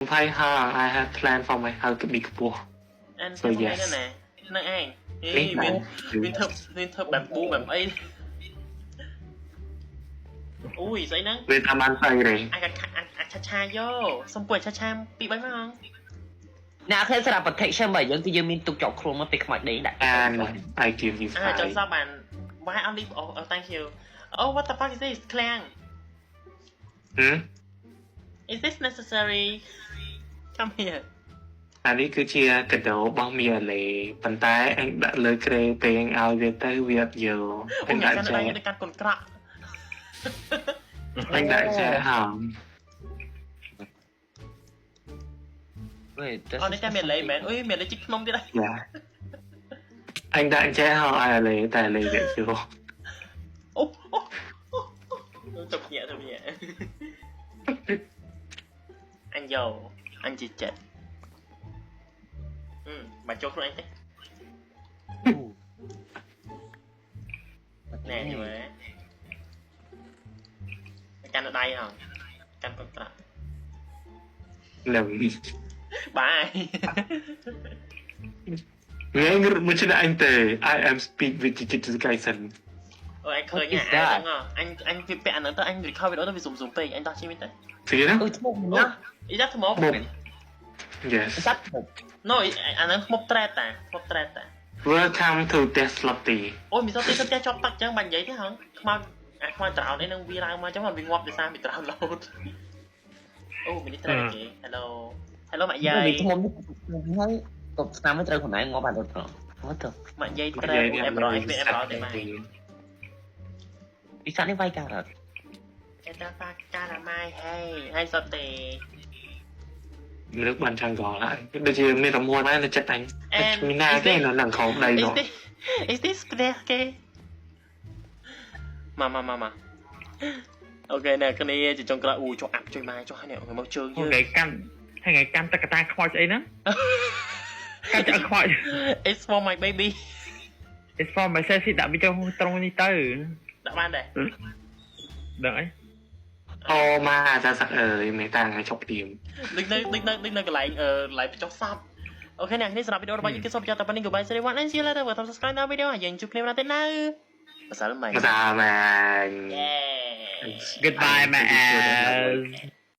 Hay ha, I have planned for my house to be cool. Anh So xem yes. cái này năng ăn Lý viên thơm bạn bu bạn ấy ui giấy nắng Về tham ăn tay này. anh cha cha vô xong quay cha cha bị bánh không អ្នកឃើញស្រាប់ protection បើយើងគឺយើងមានទុកជាប់ខ្លួនមកពីខ្មោចដេញដាក់ And I give you ចង់ 5. សាប់បាន why only oh thank you oh what the fuck is this ខ្លាំង is this necessary come here អានេះគឺជាកាដូរបស់មីអាឡេប៉ុន្តែអញដាក់លើក្រេពេលអញឲ្យវាទៅវាអត់យកអ អូ ញ ញ៉ាំ ដាក់ កាន់ដៃ ចែ ទៅកាន់កូនក្រក់ អញដាក់ចែហោ Wait, អូនេះតែមានលេមែនអុយមានលេជីកខ្ញុំទៀតហើយ យ៉ាអញដាក់ចែហោឲ្យអាឡេតែអាឡេវាយក អូទៅភ្ញាក់អញយកអញជាចិត្តបាច់ចូលខ្លួនអញទេណែនេះមើលកាន់ដៃហ៎កាន់កូនក្រក់ លឹម បាយ ងាយមិនឆ្លាញ់អញទេ I am speak with Jujutsu Kaisen អូអញឃើញហ្នឹងអញវាពាក់អាហ្នឹងទៅអញ recover វីដេអូទៅវាសុំពេកអញដោះជិះវិញទៅ ស្អីណា ឈ្មោះណា អ៊ីដាក់ថ្ម Yes សាប់ឈ្មោះ No អាហ្នឹងថ្មត្រេតតាថ្មត្រេតតា Welcome to Deslotty អូមានសតទីទៅផ្ទះជាប់ទឹកចឹងបាញ់និយាយទេហ៎ខ្មៅខ្មៅត្រោនអីនឹងវាឡើងមកចឹងវាងាប់ដោយសារវាត្រោនលោតអូមាននេះត្រេតគេ Hello Hello ម៉ាក់យាយ ឈ្មោះនេះហើយតបស្នាមត្រូវខ្លួនឯងងាប់បានរត់ផងមកទៅ ម៉ាក់យាយត្រេតអេមរ៉យអេមរ៉យទេបាយ ពីសានេះវាយការរត់ គេតាប៉ាការ៉ាម៉ៃហើយសតទី មនុស្សបានចង់កល់ហើយដូចជាមានរមួលដែរនៅចិត្តអញមានណាទេនៅនឹងខោដៃនោះ Is this clear គេម៉ាអូខេអ្នកគ្នាជាចុងក្រោយអូចុះអាប់ជួយម៉ែចុះនេះមកជើងយើង ថ្ងៃកាន់តកតាខ្មោចស្អីហ្នឹងកាន់តែខ្មោច It's for my baby It's for myself ដាក់វាចូលត្រង់នេះទៅ ដាក់បានដែរ ដឹងអី អូម៉ាចាសាក់អើយមេតាថ្ងៃជប់ទៀម ដូចនៅកន្លែងកន្លែងបញ្ចុះសពអូខេអ្នកនេះសម្រាប់វីដេអូរបស់យើងគឺសូមបញ្ចប់តែប៉ុណ្្នេះ Goodbye everyone and see you later បើតាម subscribe ដល់វីដេអូហើយយើងជួបគ្នានៅថ្ងៃណាម្សិលមិញ ម្សិលមិញ Yeah Goodbye my ass